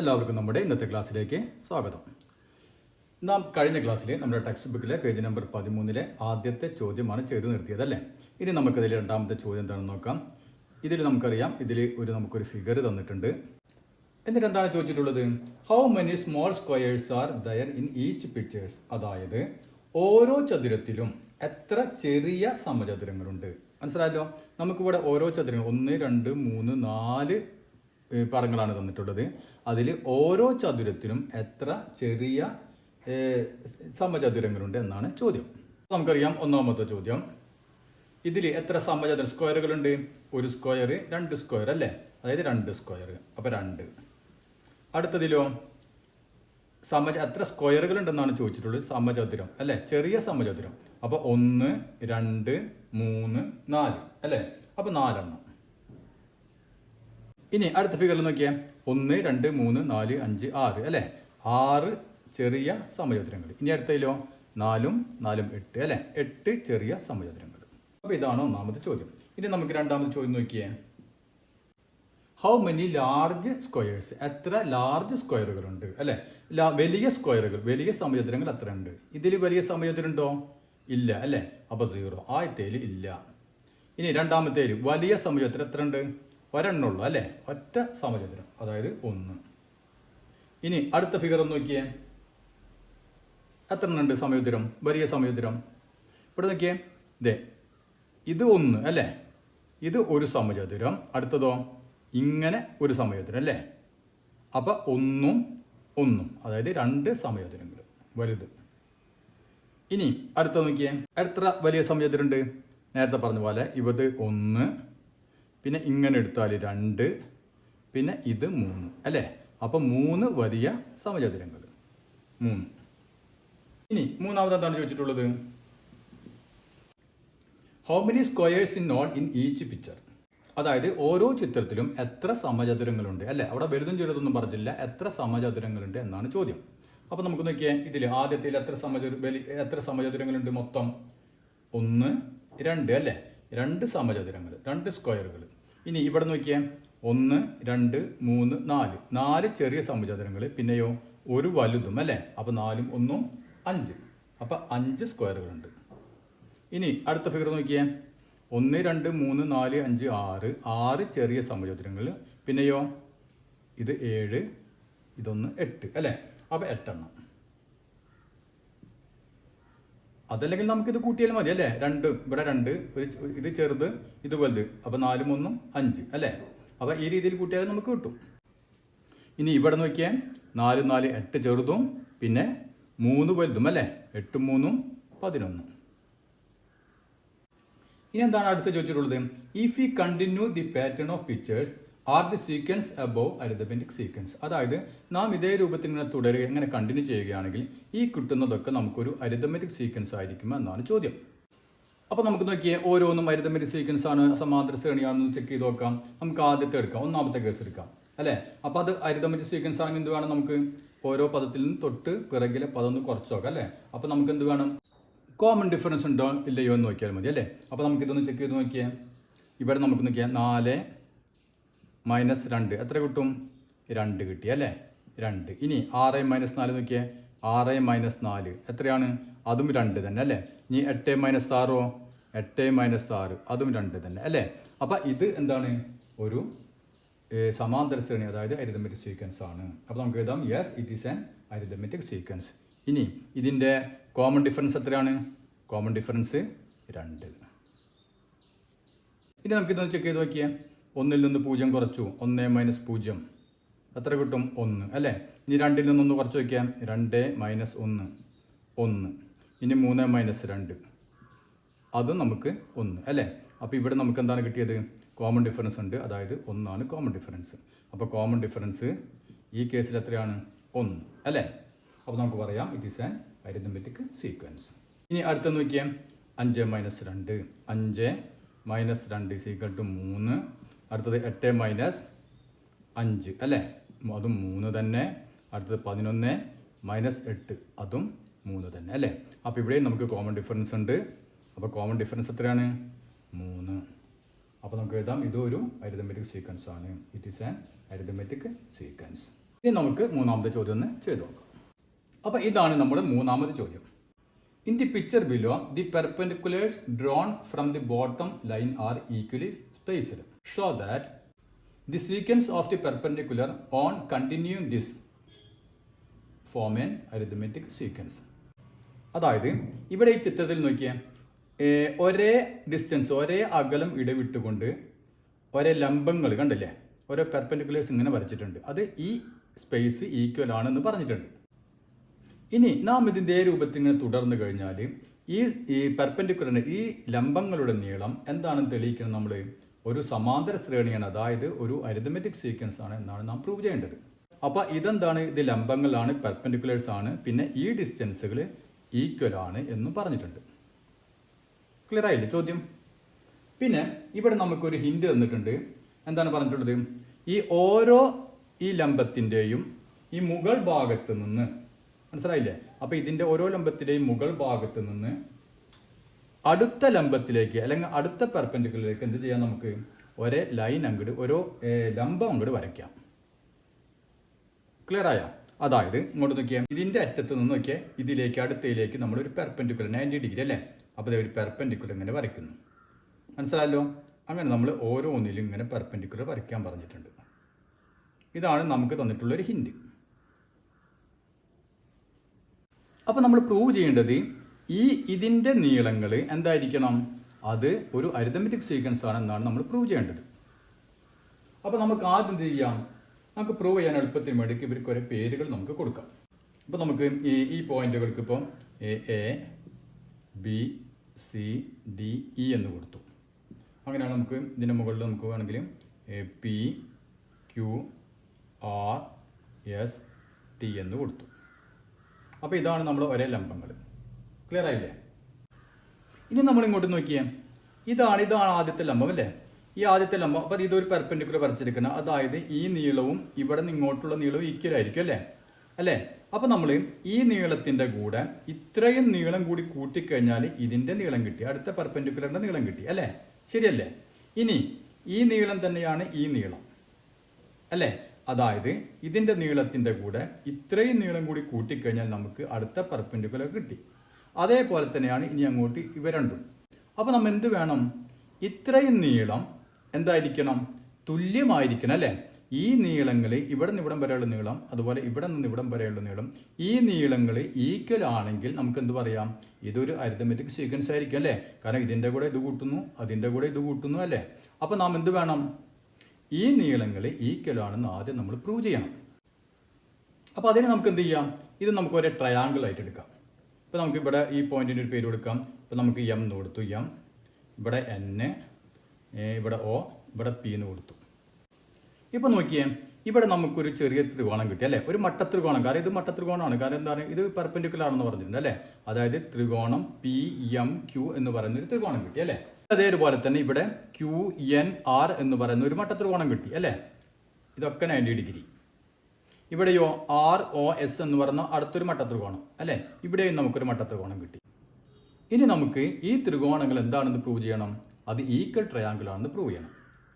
എല്ലാവർക്കും നമ്മുടെ ഇന്നത്തെ ക്ലാസ്സിലേക്ക് സ്വാഗതം. നാം കഴിഞ്ഞ ക്ലാസ്സിൽ നമ്മുടെ ടെക്സ്റ്റ് ബുക്കിലെ പേജ് നമ്പർ 13 ആദ്യത്തെ ചോദ്യമാണ് ചെയ്ത് നിർത്തിയത് അല്ലേ. ഇനി നമുക്കതിൽ രണ്ടാമത്തെ ചോദ്യം എന്താണെന്ന് നോക്കാം. ഇതിൽ നമുക്കറിയാം, നമുക്കൊരു ഫിഗർ തന്നിട്ടുണ്ട്. എന്നിട്ട് എന്താണ് ചോദിച്ചിട്ടുള്ളത്? How many small squares are there in each pictures. അതായത് ഓരോ ചതുരത്തിലും എത്ര ചെറിയ സമചതുരങ്ങളുണ്ട്. മനസ്സിലായല്ലോ. നമുക്കിവിടെ ഓരോ ചതുരങ്ങൾ 1, 2, 3, 4 പടങ്ങളാണ് തന്നിട്ടുള്ളത്. അതിൽ ഓരോ ചതുരത്തിലും എത്ര ചെറിയ സമചതുരങ്ങളുണ്ട് എന്നാണ് ചോദ്യം. നമുക്കറിയാം, ഒന്നാമത്തെ ചോദ്യം, ഇതിൽ എത്ര സമചതുരം സ്ക്വയറുകളുണ്ട്? ഒരു സ്ക്വയർ, 2 സ്ക്വയർ അല്ലേ, അതായത് 2 സ്ക്വയർ, അപ്പോൾ 2. അടുത്തതിലോ എത്ര സ്ക്വയറുകൾ ഉണ്ടെന്നാണ് ചോദിച്ചിട്ടുള്ളത്. സമചതുരം അല്ലേ, ചെറിയ സമചതുരം, അപ്പോൾ 1, 2, 3, 4 അല്ലേ, അപ്പോൾ 4 എണ്ണം. ഇനി അടുത്ത ഫിഗറിൽ നോക്കിയാൽ 1, 2, 3, 4, 5, 6 അല്ലേ, 6 ചെറിയ സമചതുരങ്ങൾ. ഇനി അടുത്തതിലോ 4, 4, 8 അല്ലേ, 8 ചെറിയ സമചതുരങ്ങൾ. അപ്പോൾ ഇതാണ് ഒന്നാമത്തെ ചോദ്യം. ഇനി നമുക്ക് രണ്ടാമത്തെ ചോദ്യം നോക്കിയേ. How many large squares. എത്ര ലാർജ് സ്ക്വയറുകളുണ്ട് അല്ലേ, വലിയ സ്ക്വയറുകൾ, വലിയ സമചതുരങ്ങൾ എത്ര ഉണ്ട്? ഇതിൽ വലിയ സമചതുരം ഉണ്ടോ? ഇല്ല അല്ലേ, അപ്പോൾ 0. ആദ്യത്തേൽ ഇല്ല. ഇനി രണ്ടാമത്തേൽ വലിയ സമചതുരം എത്ര ഉണ്ട്? ഒരെണ്ണുള്ളൂ അല്ലേ, ഒറ്റ സമചതുരം, അതായത് 1. ഇനി അടുത്ത ഫിഗർ ഒന്ന് നോക്കിയേ. എത്ര എണ്ണുണ്ട് സമചതുരം, വലിയ സമചതുരം? ഇവിടെ നോക്കിയേ, ഇത് 1 അല്ലേ, ഇത് ഒരു സമചതുരം. അടുത്തതോ ഇങ്ങനെ ഒരു സമചതുരം അല്ലേ, അപ്പം 1, 1, അതായത് 2 സമചതുരങ്ങൾ വലുത്. ഇനി അടുത്ത നോക്കിയേ, എത്ര വലിയ സമചതുരം ഉണ്ട്? നേരത്തെ പറഞ്ഞ പോലെ ഇത് 1, പിന്നെ ഇങ്ങനെ എടുത്താൽ 2, പിന്നെ ഇത് 3 അല്ലേ, അപ്പം 3 വലിയ സമചതുരങ്ങൾ, 3. ഇനി മൂന്നാമത് എന്താണ് ചോദിച്ചിട്ടുള്ളത്? How many squares in all in each picture. അതായത് ഓരോ ചിത്രത്തിലും എത്ര സമചതുരങ്ങളുണ്ട് അല്ലേ. അവിടെ വലുതും ചെറുതൊന്നും പറഞ്ഞില്ല, എത്ര സമചതുരങ്ങളുണ്ട് എന്നാണ് ചോദ്യം. അപ്പോൾ നമുക്ക് നോക്കിയാൽ ഇതിൽ ആദ്യത്തിൽ എത്ര സമചതുരങ്ങളുണ്ട്? മൊത്തം 1, 2 അല്ലേ, 2 സമചതുരങ്ങൾ, 2 സ്ക്വയറുകൾ. ഇനി ഇവിടെ നോക്കിയാൽ 1, 2, 3, 4 ചെറിയ സമചതുരങ്ങൾ, പിന്നെയോ ഒരു വലുതും അല്ലേ, അപ്പോൾ 4ഉം 1ഉം 5, അപ്പോൾ 5 സ്ക്വയറുകളുണ്ട്. ഇനി അടുത്ത ഫിഗർ നോക്കിയാൽ 1, 2, 3, 4, 5, 6 ചെറിയ സമചതുരങ്ങൾ, പിന്നെയോ ഇത് 7, ഇതൊന്ന് 8 അല്ലേ, അപ്പോൾ 8 എണ്ണം. അതല്ലെങ്കിൽ നമുക്കിത് കൂട്ടിയാൽ മതി അല്ലേ. 2 ഇവിടെ 2, ഇത് ചെറുത്, ഇത് വലുത്, അപ്പോൾ 4ഉം 1ഉം 5 അല്ലേ, അപ്പോൾ ഈ രീതിയിൽ കൂട്ടിയാലും നമുക്ക് കിട്ടും. ഇനി ഇവിടെ നോക്കിയാൽ 4, 4, 8 ചെറുതും, പിന്നെ 3 വലുതും അല്ലേ, 8ഉം 3ഉം 11. ഇനി എന്താണ് അടുത്ത് ചോദിച്ചിട്ടുള്ളത്? If you continue the pattern of pictures are the sequence above arithmetic sequence. അതായത് നാം ഇതേ രൂപത്തിൽ ഇങ്ങനെ തുടരുക, ഇങ്ങനെ കണ്ടിന്യൂ ചെയ്യുകയാണെങ്കിൽ ഈ കിട്ടുന്നതൊക്കെ നമുക്കൊരു അരിതമെറ്റിക് സീക്വൻസ് ആയിരിക്കും എന്നാണ് ചോദ്യം. അപ്പോൾ നമുക്ക് നോക്കിയാൽ ഓരോന്നും അരിതമെറ്റിക് സീക്വൻസ് ആണ്, സമാന്തര ശ്രേണിയാണെന്ന് ചെക്ക് ചെയ്ത് നോക്കാം. നമുക്ക് ആദ്യത്തെ എടുക്കാം, ഒന്നാമത്തെ കേസ് എടുക്കാം അല്ലേ. അപ്പോൾ അത് അരിതമെറ്റിക് സീക്വൻസ് ആണെങ്കിൽ എന്ത് വേണം? നമുക്ക് ഓരോ പദത്തിൽ നിന്ന് തൊട്ട് പിറകിലെ പദം ഒന്ന് കുറച്ച് നോക്കാം അല്ലേ. അപ്പോൾ നമുക്ക് എന്ത് വേണം? കോമൺ ഡിഫറൻസ് ഉണ്ടോ ഇല്ലയോ എന്ന് നോക്കിയാൽ മതി അല്ലേ. അപ്പോൾ നമുക്കിതൊന്ന് ചെക്ക് ചെയ്ത് നോക്കിയാൽ ഇവിടെ നമുക്ക് നോക്കിയാൽ 4 - 2 എത്ര കിട്ടും? 2 കിട്ടി അല്ലേ, 2. ഇനി 6 - 4 നോക്കിയാൽ 6 - 4 എത്രയാണ്? അതും 2 തന്നെ അല്ലേ. ഇനി 8 - 6 8 - 6 അതും 2 തന്നെ അല്ലേ. അപ്പം ഇത് എന്താണ്? ഒരു സമാന്തര ശ്രേണി, അതായത് അരിതമെറ്റിക് സീക്വൻസ് ആണ്. അപ്പോൾ നമുക്ക് എഴുതാം, yes it is an arithmetic sequence. ഇനി ഇതിൻ്റെ കോമൺ ഡിഫറൻസ് എത്രയാണ്? Common difference 2. ഇനി നമുക്കിതൊന്ന് ചെക്ക് ചെയ്ത് നോക്കിയാൽ 1ൽ നിന്ന് 0 കുറച്ചു, 1 - 0 എത്ര കിട്ടും? 1 അല്ലേ. ഇനി 2ൽ നിന്ന് 1 കുറച്ച് നോക്കിയാൽ 2 - 1 1. ഇനി 3 - 2 അതും നമുക്ക് 1 അല്ലേ. അപ്പോൾ ഇവിടെ നമുക്ക് എന്താണ് കിട്ടിയത്? കോമൺ ഡിഫറൻസ് ഉണ്ട്, അതായത് 1 ആണ് കോമൺ ഡിഫറൻസ്. അപ്പോൾ കോമൺ ഡിഫറൻസ് ഈ കേസിൽ എത്രയാണ്? 1 അല്ലേ. അപ്പോൾ നമുക്ക് പറയാം it is an arithmetic sequence. ഇനി അടുത്ത നോക്കിയാൽ 5 - 2 5 - 2 = 3. അടുത്തത് 8 - 5 അല്ലേ, അതും 3 തന്നെ. അടുത്തത് 11 - 8 അതും 3 തന്നെ അല്ലേ. അപ്പോൾ ഇവിടെയും നമുക്ക് കോമൺ ഡിഫറൻസ് ഉണ്ട്. അപ്പോൾ കോമൺ ഡിഫറൻസ് എത്രയാണ്? 3. അപ്പോൾ നമുക്ക് എഴുതാം, ഇതൊരു അരിതമെറ്റിക് സീക്വൻസ് ആണ്. It is an arithmetic sequence. ഇനി നമുക്ക് മൂന്നാമത്തെ ചോദ്യം ഒന്ന് ചെയ്തു നോക്കാം. അപ്പോൾ ഇതാണ് നമ്മുടെ മൂന്നാമത്തെ ചോദ്യം. In the picture below the perpendiculars drawn from the bottom line are equally spaced. Show that the sequence of the perpendicular on continuing this form N arithmetic sequence. അതായത് ഇവിടെ ഈ ചിത്രത്തിൽ നോക്കിയാൽ ഒരേ ഡിസ്റ്റൻസ്, ഒരേ അകലം ഇടവിട്ടുകൊണ്ട് ഒരേ ലംബങ്ങൾ കണ്ടില്ലേ, ഓരോ പെർപെൻഡിക്കുലേഴ്സ് ഇങ്ങനെ വരച്ചിട്ടുണ്ട്. അത് ഈ സ്പേസ് ഈക്വൽ ആണെന്ന് പറഞ്ഞിട്ടുണ്ട്. ഇനി നാം ഇതിൻ്റെ രൂപത്തിൽ ഇങ്ങനെ തുടർന്ന് കഴിഞ്ഞാൽ ഈ പെർപെൻഡിക്കുലറിൻ്റെ ഈ ലംബങ്ങളുടെ നീളം എന്താണെന്ന് തെളിയിക്കണം. നമ്മൾ ഒരു സമാന്തര ശ്രേണിയാണ്, അതായത് ഒരു അരിത്മെറ്റിക് സീക്വൻസ് ആണ് എന്നാണ് നാം പ്രൂവ് ചെയ്യേണ്ടത്. അപ്പോൾ ഇതെന്താണ്, ഇത് ലംബങ്ങളാണ്, പെർപെൻഡിക്കുലേഴ്സ് ആണ്, പിന്നെ ഈ ഡിസ്റ്റൻസുകൾ ഈക്വൽ ആണ് എന്നും പറഞ്ഞിട്ടുണ്ട്. ക്ലിയർ ആയില്ലേ ചോദ്യം? പിന്നെ ഇവിടെ നമുക്കൊരു ഹിന്റ് തന്നിട്ടുണ്ട്. എന്താണ് പറഞ്ഞിട്ടുള്ളത്? ഈ ലംബത്തിൻ്റെയും ഈ മുകൾ ഭാഗത്ത് നിന്ന്, മനസ്സിലായില്ലേ? അപ്പോൾ ഇതിൻ്റെ ഓരോ ലംബത്തിൻ്റെയും മുകൾ ഭാഗത്ത് നിന്ന് അടുത്ത ലംബത്തിലേക്ക് അല്ലെങ്കിൽ അടുത്ത പെർപെൻഡിക്കുലറിലേക്ക് എന്ത് ചെയ്യാം, നമുക്ക് ഒരേ ലൈൻ അങ്ങോട്ട് ഓരോ ലംബം അങ്ങോട്ട് വരയ്ക്കാം. ക്ലിയർ ആയ? അതായത് ഇങ്ങോട്ട് നോക്കിയാൽ ഇതിൻ്റെ അറ്റത്ത് നിന്ന് നോക്കിയാൽ ഇതിലേക്ക് അടുത്തയിലേക്ക് നമ്മളൊരു പെർപെൻഡിക്കുലർ 90 ഡിഗ്രി അല്ലേ, അപ്പോൾ ഒരു പെർപെൻഡിക്കുലർ ഇങ്ങനെ വരയ്ക്കുന്നു. മനസ്സിലായല്ലോ? അങ്ങനെ നമ്മൾ ഓരോന്നിലും ഇങ്ങനെ പെർപെൻഡിക്കുലർ വരയ്ക്കാൻ പറഞ്ഞിട്ടുണ്ട്. ഇതാണ് നമുക്ക് തന്നിട്ടുള്ളൊരു ഹിന്റ്. അപ്പോൾ നമ്മൾ പ്രൂവ് ചെയ്യേണ്ടത് ഇതിൻ്റെ നീളങ്ങൾ എന്തായിരിക്കണം, അത് ഒരു അരിത്മെറ്റിക് സീക്വൻസ് ആണെന്നാണ് നമ്മൾ പ്രൂവ് ചെയ്യേണ്ടത്. അപ്പോൾ നമുക്ക് ആദ്യം എന്ത് ചെയ്യാം, നമുക്ക് പ്രൂവ് ചെയ്യാൻ എളുപ്പത്തിന് വേണ്ടി ഇവർക്ക് കുറേ പേരുകൾ നമുക്ക് കൊടുക്കാം. അപ്പോൾ നമുക്ക് ഈ പോയിന്റുകൾക്ക് ഇപ്പോൾ A B C D E എന്ന് കൊടുത്തു. അങ്ങനെയാണ് നമുക്ക് ഇതിൻ്റെ മുകളിൽ നമുക്ക് വേണമെങ്കിൽ P Q R S T എന്ന് കൊടുത്തു. അപ്പോൾ ഇതാണ് നമ്മൾ ഒരേ ലംബങ്ങൾ. ക്ലിയർ ആയില്ലേ? ഇനി നമ്മൾ ഇങ്ങോട്ട് നോക്കിയേ, ഇതാണ് ആദ്യത്തെ ലംബം അല്ലേ, ഈ ആദ്യത്തെ ലംബം. അപ്പോൾ ഇതൊരു പെർപെൻഡിക്കുലർ വരച്ചിരിക്കണം, അതായത് ഈ നീളവും ഇവിടെ നിന്ന് ഇങ്ങോട്ടുള്ള നീളവും ഈക്വൽ ആയിരിക്കും അല്ലേ. അപ്പോൾ നമ്മൾ ഈ നീളത്തിൻ്റെ കൂടെ ഇത്രയും നീളം കൂടി കൂട്ടിക്കഴിഞ്ഞാൽ ഇതിൻ്റെ നീളം കിട്ടി, അടുത്ത പെർപെൻഡിക്കുലറിൻ്റെ നീളം കിട്ടി അല്ലേ, ശരിയല്ലേ? ഇനി ഈ നീളം തന്നെയാണ് ഈ നീളം അല്ലേ, അതായത് ഇതിൻ്റെ നീളത്തിൻ്റെ കൂടെ ഇത്രയും നീളം കൂടി കൂട്ടിക്കഴിഞ്ഞാൽ നമുക്ക് അടുത്ത പെർപെൻഡിക്കുലർ കിട്ടി. അതേപോലെ തന്നെയാണ് ഇനി അങ്ങോട്ട് ഇവ രണ്ടും. അപ്പോൾ നമ്മൾ എന്ത് വേണം, ഇത്രയും നീളം എന്തായിരിക്കണം, തുല്യമായിരിക്കണം അല്ലേ. ഈ നീളങ്ങൾ ഇവിടെ നിന്ന് ഇവിടം വരെയുള്ള നീളം, അതുപോലെ ഇവിടെ നിന്ന് ഇവിടം വരെയുള്ള നീളം, ഈ നീളങ്ങൾ ഈക്വൽ ആണെങ്കിൽ നമുക്ക് എന്ത് പറയാം, ഇതൊരു അരിത്മെറ്റിക് സീക്വൻസ് ആയിരിക്കും അല്ലേ. കാരണം ഇതിൻ്റെ കൂടെ ഇത് കൂട്ടുന്നു, അതിൻ്റെ കൂടെ ഇത് കൂട്ടുന്നു അല്ലേ. അപ്പോൾ നാം എന്ത് വേണം, ഈ നീളങ്ങൾ ഈക്വൽ ആണെന്ന് ആദ്യം നമ്മൾ പ്രൂവ് ചെയ്യണം. അപ്പോൾ അതിന് നമുക്ക് എന്ത് ചെയ്യാം, ഇത് നമുക്ക് ഒരേ ട്രയാങ്കിൾ ആയിട്ട് എടുക്കാം. ഇപ്പോൾ നമുക്ക് ഇവിടെ ഈ പോയിന്റിൻ്റെ ഒരു പേര് കൊടുക്കാം. ഇപ്പോൾ നമുക്ക് എം എന്ന് കൊടുത്തു, എം, ഇവിടെ എൻ, ഇവിടെ ഒ, ഇവിടെ പി എന്ന് കൊടുത്തു. ഇപ്പോൾ നോക്കിയേ, ഇവിടെ നമുക്കൊരു ചെറിയ ത്രികോണം കിട്ടി അല്ലേ, ഒരു മട്ടത്രികോണം. കാരണം ഇത് മട്ടത്രികോണമാണ്, കാരണം എന്താണ്, ഇത് പെർപെൻഡിക്കുലർ ആണെന്ന് പറഞ്ഞിട്ടുണ്ട് അല്ലേ. അതായത് ത്രികോണം പി എം ക്യൂ എന്ന് പറയുന്ന ഒരു ത്രികോണം കിട്ടി അല്ലേ. അതേപോലെ തന്നെ ഇവിടെ ക്യു എൻ ആർ എന്ന് പറയുന്ന ഒരു മട്ടത്രികോണം കിട്ടി അല്ലേ. ഇതൊക്കെ 90 ഡിഗ്രി. ഇവിടെയോ ആർ ഒ എസ് എന്ന് പറയുന്ന അടുത്തൊരു മട്ടത്രികോണം അല്ലേ, ഇവിടെയും നമുക്കൊരു മട്ടത്രികോണം കിട്ടി. ഇനി നമുക്ക് ഈ ത്രികോണങ്ങൾ എന്താണെന്ന് പ്രൂവ് ചെയ്യണം, അത് ഈക്വൽ ട്രയാങ്കിൾ ആണെന്ന് പ്രൂവ് ചെയ്യണം.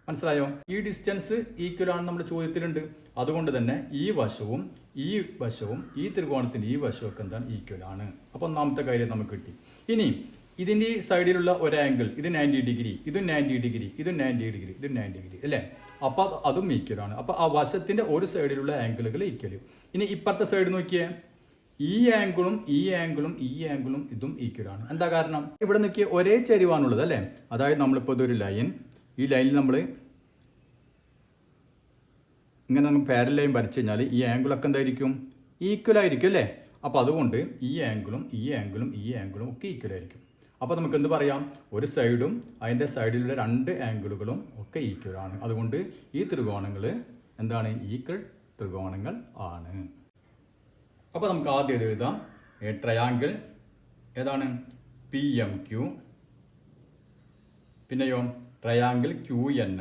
മനസ്സിലായോ? ഈ ഡിസ്റ്റൻസ് ഈക്വൽ ആണെന്ന് നമ്മുടെ ചോദ്യത്തിലുണ്ട്. അതുകൊണ്ട് തന്നെ ഈ വശവും ഈ ത്രികോണത്തിൻ്റെ ഈ വശവും ഒക്കെ എന്താണ്, ഈക്വൽ ആണ്. അപ്പോൾ ഒന്നാമത്തെ കാര്യം നമുക്ക് കിട്ടി. ഇനി ഇതിൻ്റെ ഈ സൈഡിലുള്ള ഒരു ആംഗിൾ, ഇത് 90 ഡിഗ്രി, ഇതും 90 ഡിഗ്രി, ഇതും 90 ഡിഗ്രി, ഇതും 90 ഡിഗ്രി അല്ലേ. അപ്പോൾ അതും ഈക്വൽ ആണ്. അപ്പോൾ ആ വശത്തിൻ്റെ ഒരു സൈഡിലുള്ള ആംഗിളുകൾ ഈക്വൽ. ഇനി ഇപ്പുറത്തെ സൈഡ് നോക്കിയേ, ഈ ആംഗിളും ഇതും ഈക്വൽ ആണ്. എന്താ കാരണം, ഇവിടെ നോക്കിയേ ഒരേ ചരിവാണുള്ളത് അല്ലേ. അതായത് നമ്മളിപ്പോൾ ഇതൊരു ലൈൻ, ഈ ലൈനിൽ നമ്മൾ ഇങ്ങനെ നമുക്ക് പാരലൽ ലൈൻ വരച്ചു കഴിഞ്ഞാൽ ഈ ആംഗിളൊക്കെ എന്തായിരിക്കും, ഈക്വൽ ആയിരിക്കും അല്ലേ. അപ്പോൾ അതുകൊണ്ട് ഈ ആംഗിളും ഒക്കെ ഈക്വൽ ആയിരിക്കും. അപ്പോൾ നമുക്ക് എന്ത് പറയാം, ഒരു സൈഡും അതിൻ്റെ സൈഡിലുള്ള രണ്ട് ആംഗിളുകളും ഒക്കെ ഈക്വൽ ആണ്. അതുകൊണ്ട് ഈ ത്രികോണങ്ങൾ എന്താണ്, ഈക്വൽ ത്രികോണങ്ങൾ ആണ്. അപ്പോൾ നമുക്ക് ആദ്യം ഇത് എഴുതാം. ട്രയാങ്കിൾ ഏതാണ്, പി എം ക്യൂ, പിന്നെയോ ട്രയാങ്കിൾ ക്യു എൻ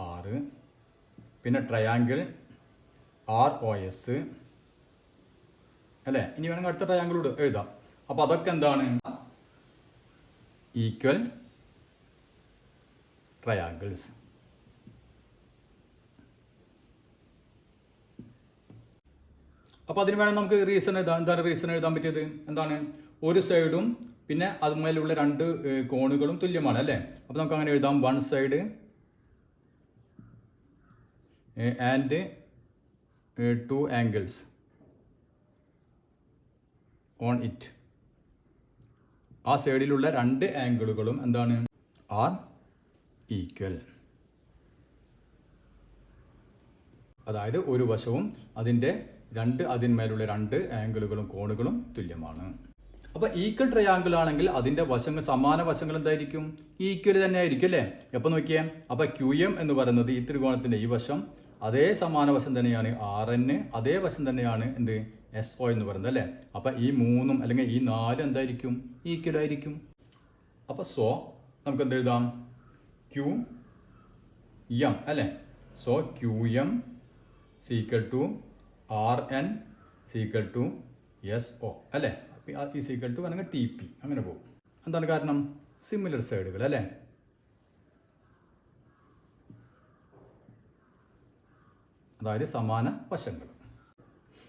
ആർ, പിന്നെ ട്രയാങ്കിൾ ആർ ഒ എസ് അല്ലേ. ഇനി വേണമെങ്കിൽ അടുത്ത ട്രയാങ്കിൾ എഴുതാം. അപ്പോൾ അതൊക്കെ എന്താണ്, ഈക്വൽ ട്രയാങ്കിൾസ്. അപ്പോൾ അതിന് വേണം നമുക്ക് റീസൺ എഴുതാം. എന്താണ് റീസൺ എഴുതാൻ പറ്റിയത്? എന്താണ്, ഒരു സൈഡും പിന്നെ അതുമേലുള്ള രണ്ട് കോണുകളും തുല്യമാണ് അല്ലേ. അപ്പോൾ നമുക്ക് അങ്ങനെ എഴുതാം, one side and two angles on it. ആ സൈഡിലുള്ള രണ്ട് ആംഗിളുകളും എന്താണ്, ആർ ഈക്വൽ. അതായത് ഒരു വശവും അതിന്മേലുള്ള രണ്ട് ആംഗിളുകളും കോണുകളും തുല്യമാണ്. അപ്പോൾ ഈക്വൽ ട്രയാങ്കിൾ ആണെങ്കിൽ അതിൻ്റെ വശങ്ങൾ, സമാന വശങ്ങൾ എന്തായിരിക്കും, ഈക്വൽ തന്നെ ആയിരിക്കും അല്ലേ. എപ്പോൾ നോക്കിയേ, അപ്പോൾ QM എന്ന് പറയുന്നത് ഈ ത്രികോണത്തിൻ്റെ ഈ വശം അതേ സമാന വശം തന്നെയാണ് RN, അതേ വശം തന്നെയാണ് എന്ത്, SO എന്ന് പറയുന്നത് അല്ലേ. അപ്പോൾ ഈ മൂന്നും അല്ലെങ്കിൽ ഈ നാലും എന്തായിരിക്കും, ഈക്വൽ ആയിരിക്കും. അപ്പോൾ സോ നമുക്ക് എന്ത് എഴുതാം, QM അല്ലേ. So QM equal to RN equal to SO അല്ലേ. ഈക്വൽ ടു അല്ലെങ്കിൽ TP അങ്ങനെ പോകും. എന്താണ് കാരണം, സിമിലർ സൈഡുകൾ അല്ലേ. അതായത് സമാന വശങ്ങൾ.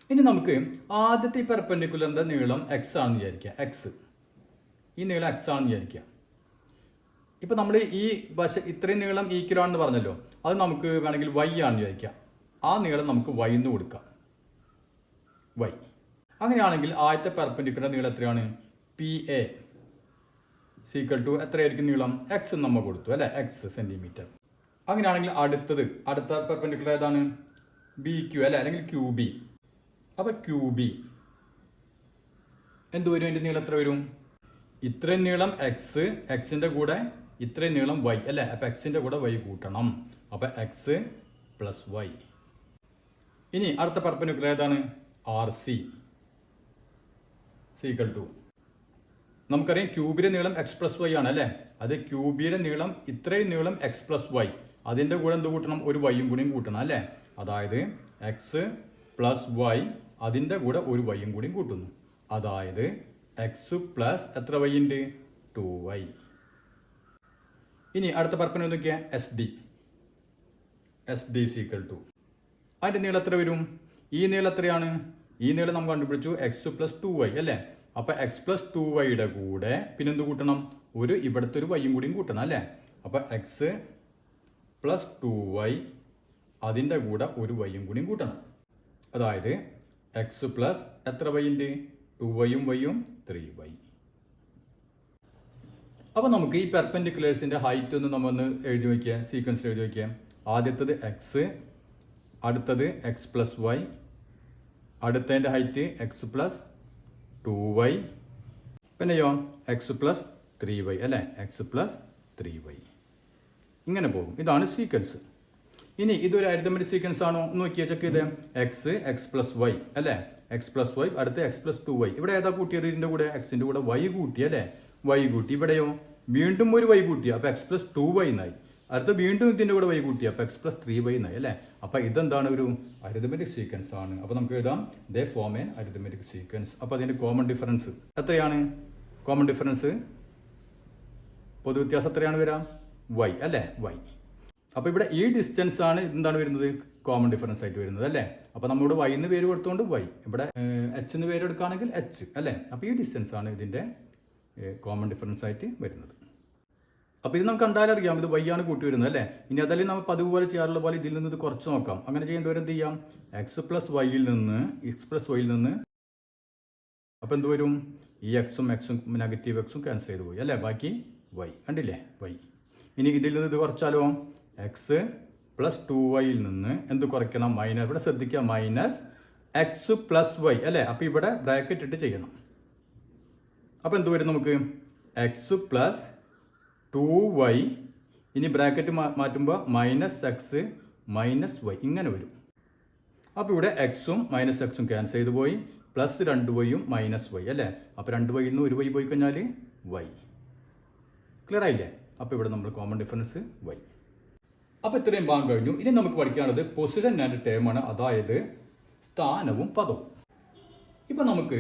ഇനി നമുക്ക് ആദ്യത്തെ ഈ പെർപെൻഡിക്കുലറിന്റെ നീളം x ആണെന്ന് വിചാരിക്കുക. ഈ നീളം x ആണെന്ന് വിചാരിക്കുക. ഇപ്പം നമ്മൾ ഈ ഇത്രയും നീളം ഈക്വൽ ആണെന്ന് പറഞ്ഞല്ലോ, അത് നമുക്ക് വേണമെങ്കിൽ y ആണെന്ന് വിചാരിക്കാം. ആ നീളം നമുക്ക് y എന്ന് കൊടുക്കാം, y. അങ്ങനെയാണെങ്കിൽ ആദ്യത്തെ പെർപെൻഡിക്കുലർ നീളം എത്രയാണ്, PA ഈക്വൽ ടു എത്രയായിരിക്കും നീളം, x നമ്മൾ കൊടുത്തു അല്ലേ, x സെന്റിമീറ്റർ. അങ്ങനെയാണെങ്കിൽ അടുത്ത പെർപെൻഡിക്കുലർ ഏതാണ്, BQ അല്ലേ, അല്ലെങ്കിൽ QB. അപ്പോൾ QB എന്ത് വരും, അതിൻ്റെ നീളം എത്ര വരും, ഇത്രയും നീളം എക്സിൻ്റെ കൂടെ ഇത്രയും നീളം y അല്ലേ. അപ്പോൾ എക്സിൻ്റെ കൂടെ y കൂട്ടണം. അപ്പോൾ x പ്ലസ് y. ഇനി അടുത്ത പെർപെൻഡിക്കുലർ ഏതാണ്, RC ഈക്വൽ ടു, നമുക്കറിയാം ക്യൂബിയുടെ നീളം x പ്ലസ് y ആണ് അല്ലേ. അത് ക്യൂബിയുടെ നീളം ഇത്രയും നീളം x പ്ലസ് y, അതിൻ്റെ കൂടെ എന്ത് കൂട്ടണം, ഒരു വൈയും കൂടിയും കൂട്ടണം അല്ലേ. അതായത് x പ്ലസ് y അതിൻ്റെ കൂടെ ഒരു വൈയും കൂടിയും കൂട്ടുന്നു. അതായത് x പ്ലസ് എത്ര y ഉണ്ട്, 2y. ഇനി അടുത്ത പെർപെൻഡിക്കുലർ നോക്കിയാൽ SD ഈക്വൽ ടു, അതിൻ്റെ നീളം എത്ര വരും, ഈ നീളം എത്രയാണ്, ഈ നീളം നമ്മൾ കണ്ടുപിടിച്ചു x പ്ലസ് 2y അല്ലേ. അപ്പോൾ x പ്ലസ് 2yയുടെ കൂടെ പിന്നെ എന്ത് കൂട്ടണം, ഇവിടുത്തെ ഒരു വൈയും കൂടിയും കൂട്ടണം അല്ലേ. അപ്പോൾ x പ്ലസ് 2y അതിൻ്റെ കൂടെ ഒരു വൈയും കൂടിയും കൂട്ടണം. അതായത് x പ്ലസ് എത്ര y ഉണ്ട്, 2yയും y-യും 3y. അപ്പോൾ നമുക്ക് ഈ പെർപെൻഡിക്കുലേഴ്സിൻ്റെ ഹൈറ്റ് ഒന്ന് നമ്മൊന്ന് എഴുതി വയ്ക്കുക, സീക്വൻസിൽ എഴുതി വയ്ക്കുക. ആദ്യത്തത് x, അടുത്തത് x പ്ലസ് y, അടുത്തതിൻ്റെ ഹൈറ്റ് x പ്ലസ് 2y, പിന്നെയോ x പ്ലസ് 3y അല്ലേ, x പ്ലസ് 3y. ഇങ്ങനെ പോകും. ഇതാണ് സീക്വൻസ്. ഇനി ഇതൊരു അരിതമെറ്റിക് സീക്വൻസ് ആണോ നോക്കിയാൽ ചെക്ക് ചെയ്ത്, x പ്ലസ് y അല്ലേ, x പ്ലസ് y, അടുത്ത x പ്ലസ് 2y. ഇവിടെ ഏതാ കൂട്ടിയത്, ഇതിൻ്റെ കൂടെ എക്സിൻ്റെ കൂടെ y കൂട്ടി അല്ലേ, y കൂട്ടി. ഇവിടെയോ വീണ്ടും ഒരു y കൂട്ടി, അപ്പോൾ x പ്ലസ് 2y എന്നായി. അടുത്ത വീണ്ടും ഇതിൻ്റെ കൂടെ y കൂട്ടി, അപ്പോൾ x പ്ലസ് 3y എന്നായി അല്ലേ. അപ്പോൾ ഇതെന്താണ്, ഒരു അരിതമെറ്റിക് സീക്വൻസ് ആണ്. അപ്പോൾ നമുക്ക് എഴുതാം, ദേ ഫോം എൻ അരിതമെറ്റിക് സീക്വൻസ്. അപ്പോൾ അതിൻ്റെ കോമൺ ഡിഫറൻസ് എത്രയാണ്, കോമൺ ഡിഫറൻസ് പൊതു വ്യത്യാസം എത്രയാണ് വരാം, y അല്ലേ, y. അപ്പോൾ ഇവിടെ ഈ ഡിസ്റ്റൻസ് ആണ് എന്താണ് വരുന്നത്, കോമൺ ഡിഫറൻസ് ആയിട്ട് വരുന്നത് അല്ലേ. അപ്പോൾ നമ്മുടെ y എന്ന് പേര് കൊടുത്തുകൊണ്ട് y, ഇവിടെ h എന്ന് പേര് എടുക്കുകയാണെങ്കിൽ h അല്ലേ. അപ്പോൾ ഈ ഡിസ്റ്റൻസ് ആണ് ഇതിൻ്റെ കോമൺ ഡിഫറൻസ് ആയിട്ട് വരുന്നത്. അപ്പോൾ ഇത് നമുക്ക് കണ്ടാലും അറിയാം, ഇത് y ആണ് കൂട്ടി വരുന്നത് അല്ലേ. ഇനി അതല്ലെങ്കിൽ നമ്മൾ പതിവ് പോലെ ചെയ്യാറുള്ള പോലെ ഇതിൽ നിന്ന് ഇത് കുറച്ച് നോക്കാം. അങ്ങനെ ചെയ്യേണ്ടവർ എന്ത് ചെയ്യാം, x പ്ലസ് വൈയിൽ നിന്ന് അപ്പോൾ എന്ത് വരും, ഈ എക്സും നെഗറ്റീവ് എക്സും ക്യാൻസൽ ചെയ്ത് പോയി അല്ലേ, ബാക്കി y കണ്ടില്ലേ, y. ഇനി ഇതിൽ നിന്ന് ഇത് കുറച്ചാലോ, x പ്ലസ് 2yയിൽ നിന്ന് എന്ത് കുറയ്ക്കണം, മൈനസ്. ഇവിടെ ശ്രദ്ധിക്കുക, മൈനസ് x പ്ലസ് y അല്ലേ. അപ്പോൾ ഇവിടെ ബ്രാക്കറ്റ് ഇട്ട് ചെയ്യണം. അപ്പോൾ എന്ത് വരും നമുക്ക്, x പ്ലസ് 2y, ഇനി ബ്രാക്കറ്റ് മാറ്റുമ്പോൾ മൈനസ് എക്സ് മൈനസ് വൈ ഇങ്ങനെ വരും. അപ്പോൾ ഇവിടെ എക്സും മൈനസ് എക്സും ക്യാൻസൽ ചെയ്ത് പോയി, പ്ലസ് 2y-യും മൈനസ് വൈ അല്ലേ. അപ്പോൾ 2y-ൽ നിന്ന് ഒരു വൈ പോയി കഴിഞ്ഞാൽ വൈ. ക്ലിയർ ആയില്ലേ. അപ്പോൾ ഇവിടെ നമ്മൾ കോമൺ ഡിഫറൻസ് വൈ. അപ്പോൾ ഇത്രയും ഭാഗം കഴിഞ്ഞു. ഇനി നമുക്ക് പഠിക്കാനുള്ളത് പൊസിഷൻ ആൻഡ് ടേമാണ്, അതായത് സ്ഥാനവും പദവും. ഇപ്പം നമുക്ക്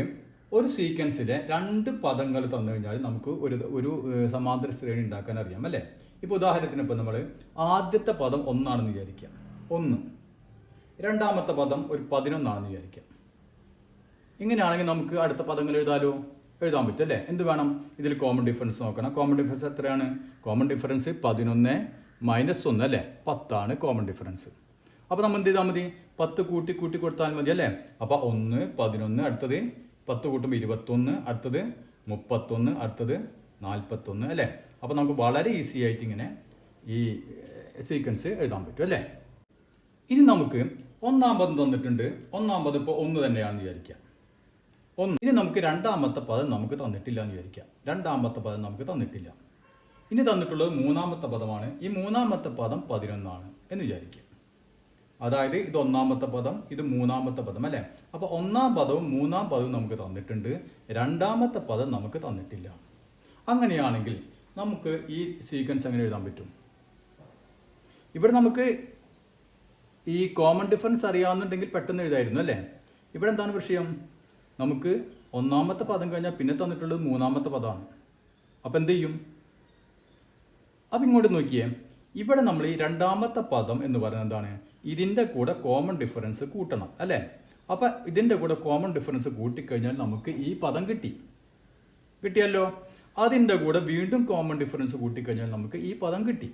ഒരു സീക്വൻസിലെ രണ്ട് പദങ്ങൾ തന്നു കഴിഞ്ഞാൽ നമുക്ക് ഒരു സമാന്തര ശ്രേണി ഉണ്ടാക്കാൻ അറിയാം അല്ലേ. ഇപ്പോൾ ഉദാഹരണത്തിന് ഇപ്പം നമ്മൾ ആദ്യത്തെ പദം 1 ആണെന്ന് വിചാരിക്കാം, 1. രണ്ടാമത്തെ പദം ഒരു 11 ആണെന്ന് വിചാരിക്കാം. ഇങ്ങനെയാണെങ്കിൽ നമുക്ക് അടുത്ത പദങ്ങൾ എഴുതാൻ പറ്റും അല്ലേ? എന്ത് വേണം? ഇതിൽ കോമൺ ഡിഫറൻസ് നോക്കണം. കോമൺ ഡിഫറൻസ് എത്രയാണ്? കോമൺ ഡിഫറൻസ് 11 - 1 അല്ലേ? 10 കോമൺ ഡിഫറൻസ്. അപ്പോൾ നമ്മൾ എന്ത് ചെയ്താൽ മതി? 10 കൂട്ടി കൊടുത്താൽ മതി അല്ലേ? അപ്പോൾ 1 11, അടുത്തത് 10 കൂട്ടുമ്പോൾ 21, അടുത്തത് 31, അടുത്തത് 41 അല്ലേ? അപ്പോൾ നമുക്ക് വളരെ ഈസി ആയിട്ട് ഇങ്ങനെ ഈ സീക്വൻസ് എഴുതാൻ പറ്റും അല്ലേ? ഇനി നമുക്ക് ഒന്നാം പദം തന്നിട്ടുണ്ട്. ഒന്നാം പദം ഇപ്പോൾ 1 തന്നെയാണെന്ന് വിചാരിക്കാം. 1. ഇനി നമുക്ക് രണ്ടാമത്തെ പദം നമുക്ക് തന്നിട്ടില്ല എന്ന് വിചാരിക്കാം. രണ്ടാമത്തെ പദം നമുക്ക് തന്നിട്ടില്ല. ഇനി തന്നിട്ടുള്ളത് മൂന്നാമത്തെ പദമാണ്. ഈ മൂന്നാമത്തെ പദം 11 എന്ന് വിചാരിക്കുക. അതായത് ഇത് ഒന്നാമത്തെ പദം, ഇത് മൂന്നാമത്തെ പദം അല്ലേ? അപ്പോൾ ഒന്നാം പദവും മൂന്നാം പദവും നമുക്ക് തന്നിട്ടുണ്ട്, രണ്ടാമത്തെ പദം നമുക്ക് തന്നിട്ടില്ല. അങ്ങനെയാണെങ്കിൽ നമുക്ക് ഈ സീക്വൻസ് എങ്ങനെ എഴുതാൻ പറ്റും? ഇവിടെ നമുക്ക് ഈ കോമൺ ഡിഫറൻസ് അറിയാവുന്നുണ്ടെങ്കിൽ പെട്ടെന്ന് എഴുതായിരുന്നു അല്ലേ? ഇവിടെ എന്താണ് വിഷയം? നമുക്ക് ഒന്നാമത്തെ പദം കഴിഞ്ഞാൽ പിന്നെ തന്നിട്ടുള്ളത് മൂന്നാമത്തെ പദമാണ്. അപ്പം എന്ത് ചെയ്യും? അപ്പം ഇങ്ങോട്ട് നോക്കിയേ, ഇവിടെ നമ്മൾ ഈ രണ്ടാമത്തെ പദം എന്ന് പറയുന്നത് എന്താണ്? ഇതിൻ്റെ കൂടെ കോമൺ ഡിഫറൻസ് കൂട്ടണം അല്ലേ? അപ്പം ഇതിൻ്റെ കൂടെ കോമൺ ഡിഫറൻസ് കൂട്ടിക്കഴിഞ്ഞാൽ നമുക്ക് ഈ പദം കിട്ടിയല്ലോ. അതിൻ്റെ കൂടെ വീണ്ടും കോമൺ ഡിഫറൻസ് കൂട്ടിക്കഴിഞ്ഞാൽ നമുക്ക് ഈ പദം കിട്ടി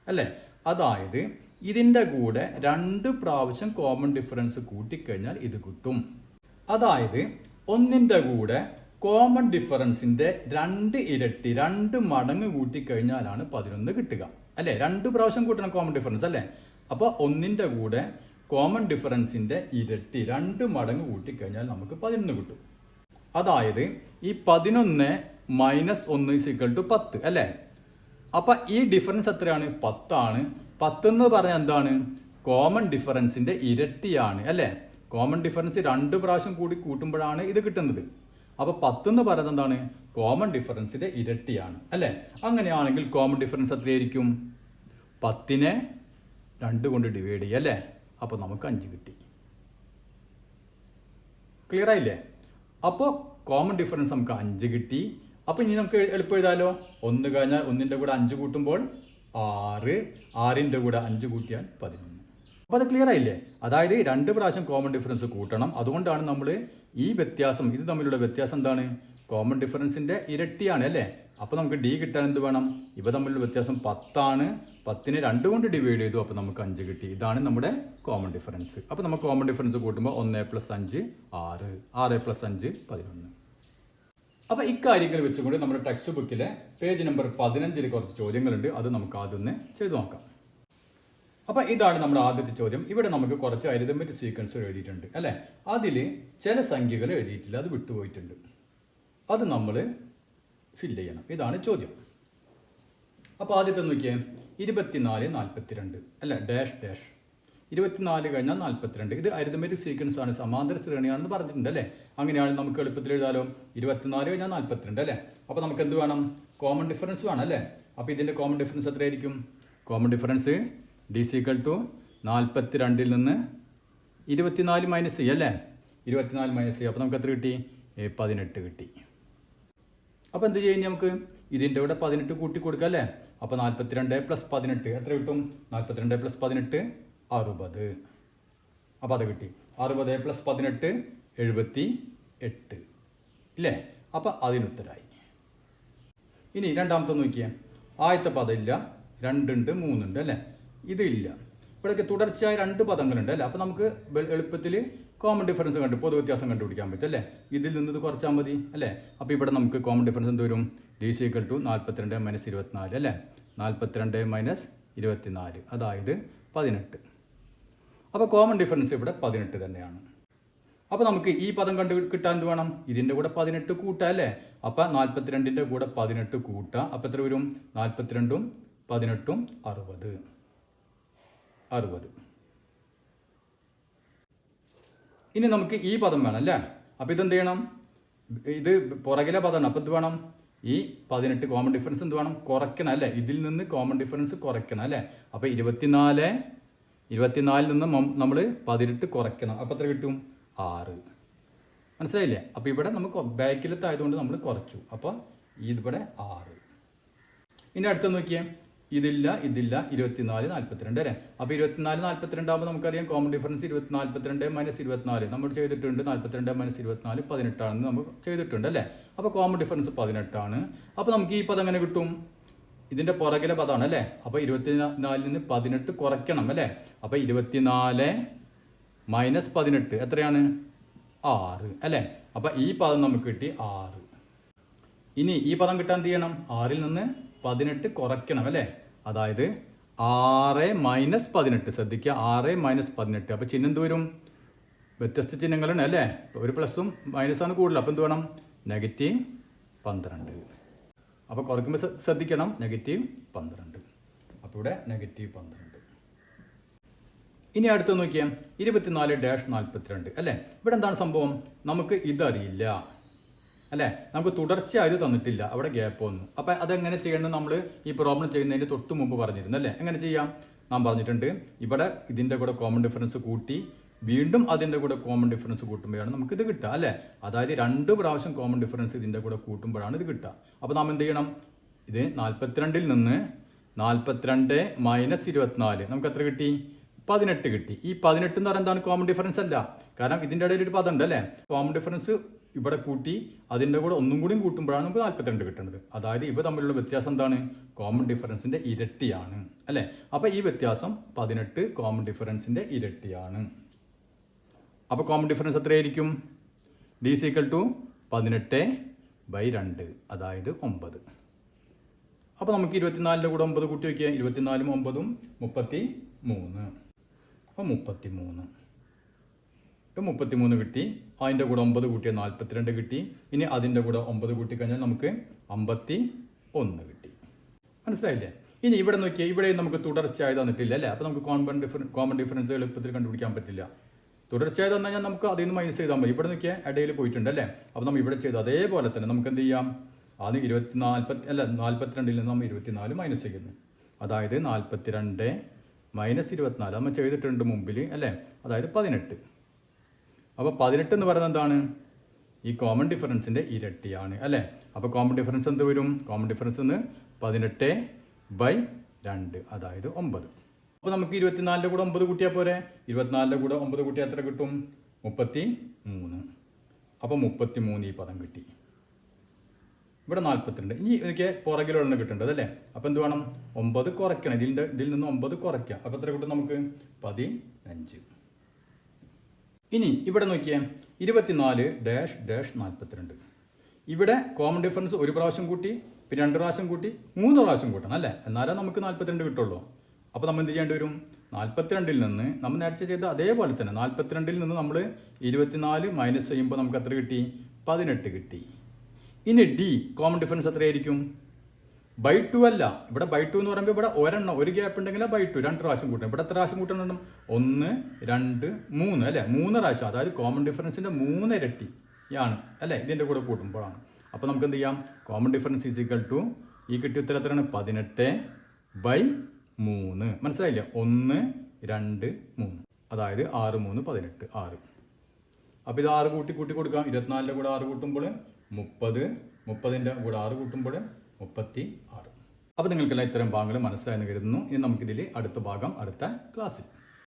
അല്ലേ? അതായത് ഇതിൻ്റെ കൂടെ 2 പ്രാവശ്യം കോമൺ ഡിഫറൻസ് കൂട്ടിക്കഴിഞ്ഞാൽ ഇത് കിട്ടും. അതായത് ഒന്നിൻ്റെ കൂടെ കോമൺ ഡിഫറൻസിൻ്റെ 2 ഇരട്ടി 2 മടങ്ങ് കൂട്ടിക്കഴിഞ്ഞാലാണ് 11 കിട്ടുക അല്ലേ? 2 പ്രാവശ്യം കൂട്ടണം കോമൺ ഡിഫറൻസ് അല്ലേ? അപ്പോൾ ഒന്നിൻ്റെ കൂടെ കോമൺ ഡിഫറൻസിൻ്റെ ഇരട്ടി 2 മടങ്ങ് കൂട്ടിക്കഴിഞ്ഞാൽ നമുക്ക് 11 കിട്ടും. അതായത് ഈ 11 - 1 = 10 അല്ലേ? അപ്പം ഈ ഡിഫറൻസ് എത്രയാണ്? 10. 10 എന്ന് പറഞ്ഞാൽ എന്താണ്? കോമൺ ഡിഫറൻസിൻ്റെ ഇരട്ടിയാണ് അല്ലേ? കോമൺ ഡിഫറൻസ് 2 പ്രാവശ്യം കൂടി കൂട്ടുമ്പോഴാണ് ഇത് കിട്ടുന്നത്. അപ്പോൾ 10 എന്ന് പറയുന്നത് എന്താണ്? കോമൺ ഡിഫറൻസിൻ്റെ ഇരട്ടിയാണ് അല്ലേ? അങ്ങനെയാണെങ്കിൽ കോമൺ ഡിഫറൻസ് എത്രയായിരിക്കും? 10നെ 2 കൊണ്ട് ഡിവൈഡ് ചെയ്യുക അല്ലേ? അപ്പോൾ നമുക്ക് 5 കിട്ടി. ക്ലിയർ ആയില്ലേ? അപ്പോൾ കോമൺ ഡിഫറൻസ് നമുക്ക് 5 കിട്ടി. അപ്പോൾ ഇനി നമുക്ക് എളുപ്പം എഴുതാമല്ലോ. 1 കഴിഞ്ഞാൽ 1ൻ്റെ കൂടെ 5 കൂട്ടുമ്പോൾ 6, 6ൻ്റെ കൂടെ 5 കൂട്ടിയാൽ 11. അപ്പോൾ അത് ക്ലിയർ ആയില്ലേ? അതായത് 2 പ്രാവശ്യം കോമൺ ഡിഫറൻസ് കൂട്ടണം. അതുകൊണ്ടാണ് നമ്മൾ ഈ വ്യത്യാസം, ഇത് തമ്മിലുള്ള വ്യത്യാസം എന്താണ്? കോമൺ ഡിഫറൻസിൻ്റെ ഇരട്ടിയാണ് അല്ലേ? അപ്പോൾ നമുക്ക് ഡി കിട്ടാൻ എന്ത് വേണം? ഇവ തമ്മിലുള്ള വ്യത്യാസം 10. 10നെ 2 കൊണ്ട് ഡിവൈഡ് ചെയ്തു, അപ്പോൾ നമുക്ക് 5 കിട്ടി. ഇതാണ് നമ്മുടെ കോമൺ ഡിഫറൻസ്. അപ്പോൾ നമുക്ക് കോമൺ ഡിഫറൻസ് കൂട്ടുമ്പോൾ 1 + 5 6, 6 + 5 11. അപ്പോൾ ഇക്കാര്യങ്ങൾ വെച്ചുകൊണ്ട് നമ്മുടെ ടെക്സ്റ്റ് ബുക്കിലെ പേജ് നമ്പർ 15 കുറച്ച് ചോദ്യങ്ങളുണ്ട്. അത് നമുക്ക് ആദ്യം ഒന്ന് ചെയ്തു നോക്കാം. അപ്പോൾ ഇതാണ് നമ്മുടെ ആദ്യത്തെ ചോദ്യം. ഇവിടെ നമുക്ക് കുറച്ച് അരിതമെറ്റിക് സീക്വൻസ് എഴുതിയിട്ടുണ്ട് അല്ലേ? അതിൽ ചില സംഖ്യകൾ എഴുതിയിട്ടില്ല, അത് വിട്ടുപോയിട്ടുണ്ട്. അത് നമ്മൾ ഫില്ല് ചെയ്യണം. ഇതാണ് ചോദ്യം. അപ്പോൾ ആദ്യത്തെ നോക്കിയേ, 24 42 അല്ല, ഡാഷ് 24 കഴിഞ്ഞാൽ 42. ഇത് അരിതമെറ്റിക് സീക്വൻസ് ആണ്, സമാന്തര ശ്രേണിയാണെന്ന് പറഞ്ഞിട്ടുണ്ട് അല്ലേ? അങ്ങനെയാണ് നമുക്ക് എളുപ്പത്തിൽ എഴുതാലോ. 24 കഴിഞ്ഞാൽ 42 അല്ലേ? അപ്പോൾ നമുക്ക് എന്ത് വേണം? കോമൺ ഡിഫറൻസ് വേണം അല്ലേ? അപ്പോൾ ഇതിൻ്റെ കോമൺ ഡിഫറൻസ് എത്രയായിരിക്കും? കോമൺ ഡിഫറൻസ് D = 42ൽ നിന്ന് 24 - C അല്ലേ? 24 - C. അപ്പോൾ നമുക്ക് എത്ര കിട്ടി? 18 കിട്ടി. അപ്പോൾ എന്ത് ചെയ്യും? നമുക്ക് ഇതിൻ്റെ കൂടെ 18 കൂട്ടി കൊടുക്കുക അല്ലേ? അപ്പോൾ 42 + 18 എത്ര കിട്ടും? 42 + 18 60. അപ്പോൾ അത് കിട്ടി. 60 + 18 78 ഇല്ലേ? അപ്പോൾ അതിനുത്തരായി. ഇനി രണ്ടാമത്തെ നോക്കിയേ, ആദ്യത്തെ പദം ഇല്ല, 2 ഉണ്ട് 3 ഉണ്ട് അല്ലേ? ഇതില്ല. ഇവിടെയൊക്കെ തുടർച്ചയായ 2 പദങ്ങളുണ്ട് അല്ലേ? അപ്പോൾ നമുക്ക് എളുപ്പത്തിൽ കോമൺ ഡിഫറൻസ് പൊതു വ്യത്യാസം കണ്ടുപിടിക്കാൻ പറ്റും അല്ലേ? ഇതിൽ നിന്ന് ഇത് കുറച്ചാൽ മതി അല്ലേ? അപ്പോൾ ഇവിടെ നമുക്ക് കോമൺ ഡിഫറൻസ് എന്ത് വരും? D = 42 - 24 അല്ലേ? 42 - 24 അതായത് 18. അപ്പോൾ കോമൺ ഡിഫറൻസ് ഇവിടെ 18 തന്നെയാണ്. അപ്പോൾ നമുക്ക് ഈ പദം കിട്ടാൻ എന്ത് വേണം? ഇതിൻ്റെ കൂടെ 18 കൂട്ടുക അല്ലേ? അപ്പോൾ 42ൻ്റെ കൂടെ 18 കൂട്ടുക. അപ്പോൾ എത്ര വരും? 42ഉം 18ഉം 60. ഇനി നമുക്ക് ഈ പദം വേണം അല്ലേ? അപ്പോൾ ഇതെന്ത് ചെയ്യണം? ഇത് പുറകിലെ പദമാണ്. അപ്പോൾ എന്ത് വേണം? ഈ 18 കോമൺ ഡിഫറൻസ് എന്ത് വേണം? കുറയ്ക്കണം അല്ലേ? ഇതിൽ നിന്ന് കോമൺ ഡിഫറൻസ് കുറയ്ക്കണം അല്ലേ? അപ്പോൾ 24ൽ നിന്ന് നമ്മൾ 18 കുറയ്ക്കണം. അപ്പോൾ എത്ര കിട്ടും? 6. മനസ്സിലായില്ലേ? അപ്പോൾ ഇവിടെ നമുക്ക് ബാക്കിലത്തെ ആയതുകൊണ്ട് നമ്മൾ കുറച്ചു. അപ്പോൾ ഇതിവിടെ 6. ഇനി അടുത്ത് നോക്കിയേ, ഇതില്ല 24 42 അല്ലേ. അപ്പോൾ 24 42 ആകുമ്പോൾ നമുക്കറിയാം കോമൺ ഡിഫറൻസ് 42 മൈനസ് 24 നമ്മൾ ചെയ്തിട്ടുണ്ട്. 42 മൈനസ് 24 18 ആണെന്ന് നമ്മൾ ചെയ്തിട്ടുണ്ട് അല്ലേ. അപ്പോൾ കോമൺ ഡിഫറൻസ് 18 ആണ്. അപ്പോൾ നമുക്ക് ഈ പദം എങ്ങനെ കിട്ടും? ഇതിൻ്റെ പുറകിലെ പദമാണ് അല്ലേ. അപ്പോൾ 24 നിന്ന് 18 കുറയ്ക്കണം അല്ലേ. അപ്പോൾ 24 മൈനസ് 18 എത്രയാണ്? 6 അല്ലേ. അപ്പോൾ ഈ പദം നമുക്ക് കിട്ടി 6. ഇനി ഈ പദം കിട്ടാൻ എന്ത് ചെയ്യണം? 6ൽ നിന്ന് 18 കുറയ്ക്കണം അല്ലേ. അതായത് 6 മൈനസ് 18. ശ്രദ്ധിക്കുക, 6 മൈനസ് 18. അപ്പോൾ ചിഹ്നം എന്ത് വരും? വ്യത്യസ്ത ചിഹ്നങ്ങളാണ് അല്ലേ. ഒരു പ്ലസും മൈനസാണ് കൂടുതൽ. അപ്പോൾ എന്ത് വേണം? -12. അപ്പോൾ കുറയ്ക്കുമ്പോൾ ശ്രദ്ധിക്കണം, -12. അപ്പോൾ ഇവിടെ -12. ഇനി അടുത്ത് നോക്കിയാൽ 24-42 അല്ലേ. ഇവിടെ എന്താണ് സംഭവം? നമുക്ക് ഇതറിയില്ല അല്ലേ. നമുക്ക് തുടർച്ചയായത് തന്നിട്ടില്ല, അവിടെ ഗ്യാപ്പ് വന്നു. അപ്പം അതെങ്ങനെ ചെയ്യണം? നമ്മൾ ഈ പ്രോബ്ലം ചെയ്യുന്നതിന് തൊട്ട് മുമ്പ് പറഞ്ഞിരുന്നു അല്ലേ. എങ്ങനെ ചെയ്യാം? നാം പറഞ്ഞിട്ടുണ്ട്, ഇവിടെ ഇതിൻ്റെ കൂടെ കോമൺ ഡിഫറൻസ് കൂട്ടി വീണ്ടും അതിൻ്റെ കൂടെ കോമൺ ഡിഫറൻസ് കൂട്ടുമ്പോഴാണ് നമുക്ക് ഇത് കിട്ടുക അല്ലേ. അതായത് 2 പ്രാവശ്യം കോമൺ ഡിഫറൻസ് ഇതിൻ്റെ കൂടെ കൂട്ടുമ്പോഴാണ് ഇത് കിട്ടുക. അപ്പോൾ നാം എന്ത് ചെയ്യണം? ഇത് 42ൽ നിന്ന് 42 മൈനസ് 24 നമുക്ക് എത്ര കിട്ടി? 18 കിട്ടി. ഈ 18 എന്ന് പറയുന്നത് എന്താണ്? കോമൺ ഡിഫറൻസ് അല്ല. കാരണം ഇതിൻ്റെ ഇടയിൽ ഒരു പദം ഉണ്ട് അല്ലേ. കോമൺ ഡിഫറൻസ് ഇവിടെ കൂട്ടി അതിൻ്റെ കൂടെ ഒന്നും കൂടിയും കൂട്ടുമ്പോഴാണ് നമുക്ക് 42 കിട്ടുന്നത്. അതായത് ഇവ തമ്മിലുള്ള വ്യത്യാസം എന്താണ്? കോമൺ ഡിഫറൻസിൻ്റെ ഇരട്ടിയാണ് അല്ലേ. അപ്പോൾ ഈ വ്യത്യാസം 18 കോമൺ ഡിഫറൻസിൻ്റെ ഇരട്ടിയാണ്. അപ്പോൾ കോമൺ ഡിഫറൻസ് എത്രയായിരിക്കും? d = 18/2 അതായത് 9. അപ്പോൾ നമുക്ക് 24ൻ്റെ കൂടെ 9 കൂട്ടി വയ്ക്കുക. 24ഉം 9ഉം 33. അപ്പോൾ 33. ഇപ്പം 33 കിട്ടി. അതിൻ്റെ കൂടെ 9 കൂട്ടിയ 42 കിട്ടി. ഇനി അതിൻ്റെ കൂടെ 9 കൂട്ടിക്കഴിഞ്ഞാൽ നമുക്ക് 51 കിട്ടി. മനസ്സിലായില്ലേ? ഇനി ഇവിടെ നോക്കിയാൽ ഇവിടെ നമുക്ക് തുടർച്ചയായി തന്നിട്ടില്ല അല്ലേ. അപ്പോൾ നമുക്ക് കോമൺ ഡിഫറൻസ് എളുപ്പത്തിൽ കണ്ടുപിടിക്കാൻ പറ്റില്ല. തുടർച്ചയായി തന്നു കഴിഞ്ഞാൽ നമുക്ക് അതിൽ നിന്ന് മൈനസ് ചെയ്താൽ മതി. ഇവിടെ നോക്കിയാൽ ഇടയിൽ പോയിട്ടുണ്ട് അല്ലേ. അപ്പോൾ നമ്മൾ ഇവിടെ ചെയ്ത് അതേപോലെ തന്നെ നമുക്ക് എന്ത് ചെയ്യാം? ആദ്യം 42ൽ നിന്ന് നമ്മൾ 24 മൈനസ് ചെയ്യുന്നു. അതായത് 42 മൈനസ് 24 നമ്മൾ ചെയ്തിട്ടുണ്ട് മുമ്പിൽ അല്ലേ. അതായത് 18. അപ്പോൾ 18 എന്ന് പറയുന്നത് എന്താണ്? ഈ കോമൺ ഡിഫറൻസിൻ്റെ ഇരട്ടിയാണ് അല്ലേ. അപ്പോൾ കോമൺ ഡിഫറൻസ് എന്ത് വരും? കോമൺ ഡിഫറൻസ് എന്ന് 18/2 അതായത് 9. അപ്പോൾ നമുക്ക് 24ൻ്റെ കൂടെ 9 കൂട്ടിയാൽ പോരെ. 24ൻ്റെ കൂടെ 9 കൂട്ടിയാൽ എത്ര കിട്ടും? 33. അപ്പോൾ 33 ഈ പദം കിട്ടി. ഇവിടെ 42. ഇനി എനിക്ക് പുറകിലുള്ള കിട്ടേണ്ടത് അല്ലേ. അപ്പോൾ എന്ത് വേണം? 9 കുറയ്ക്കണം. ഇതിൽ നിന്ന് 9 കുറയ്ക്കാം. അപ്പോൾ എത്ര കിട്ടും നമുക്ക്? 15. ഇനി ഇവിടെ നോക്കിയേ 24-42. ഇവിടെ കോമൺ ഡിഫറൻസ് ഒരു പ്രാവശ്യം കൂട്ടി, പിന്നെ 2 പ്രാവശ്യം കൂട്ടി, 3 പ്രാവശ്യം കൂട്ടണം അല്ലേ. എന്നാലേ നമുക്ക് 42 കിട്ടുള്ളൂ. അപ്പോൾ നമ്മൾ എന്ത് ചെയ്യേണ്ടി വരും? 42ൽ നിന്ന് നമ്മൾ നേരത്തെ ചെയ്ത അതേപോലെ തന്നെ 42ൽ നിന്ന് നമ്മൾ 24 മൈനസ് ചെയ്യുമ്പോൾ നമുക്ക് എത്ര കിട്ടി? 18 കിട്ടി. ഇനി ഡി കോമൺ ഡിഫറൻസ് എത്രയായിരിക്കും? /2 അല്ല. ഇവിടെ /2 എന്ന് പറയുമ്പോൾ ഇവിടെ ഒരെണ്ണം ഒരു ഗ്യാപ്പ് ഉണ്ടെങ്കിൽ /2 2 പ്രാവശ്യം കൂട്ടണം. ഇവിടെ എത്ര പ്രാവശ്യം കൂട്ടണം? 1 2 3 അല്ലേ. 3 പ്രാവശ്യം. അതായത് കോമൺ ഡിഫറൻസിൻ്റെ 3 ഇരട്ടിയാണ് അല്ലേ ഇതിൻ്റെ കൂടെ കൂട്ടുമ്പോഴാണ്. അപ്പോൾ നമുക്ക് എന്ത് ചെയ്യാം? കോമൺ ഡിഫറൻസ് = ഈ കിട്ടിയ ഉത്തരം എത്രയാണ്? 18/3. മനസ്സിലായില്ലേ? 1 2 3 അതായത് 6 3 18 6. അപ്പോൾ ഇത് 6 കൂട്ടി കൊടുക്കാം. 24ൻ്റെ കൂടെ 6 കൂട്ടുമ്പോൾ 30, 30ൻ്റെ കൂടെ 6 കൂട്ടുമ്പോൾ 36. അപ്പോൾ നിങ്ങൾക്കെല്ലാം ഇത്തരം ഭാഗങ്ങൾ മനസ്സിലായെന്ന് കരുതുന്നു. ഇനി നമുക്കിതിൽ അടുത്ത ഭാഗം അടുത്ത ക്ലാസ്സിൽ